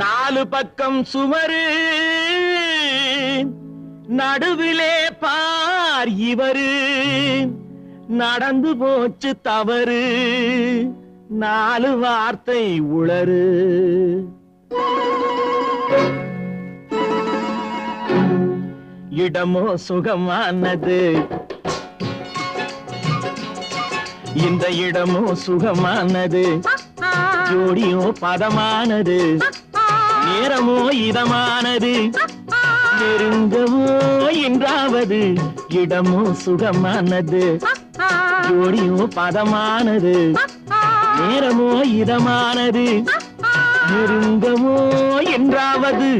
நாலு பக்கம் சுவரு நடுவிலே பார் இவரு நடந்து போச்சு தவறு நாலு வார்த்தை உளறு இடமோ சுகமானது இந்த இடமோ சுகமானது ஜோடியோ பதமானது நேரமோ இதமானது நெருங்கவோ என்றாவது இடமோ சுகமானது ஜோடியோ பதமானது நேரமோ இதமானது நெருங்கவோ என்றாவது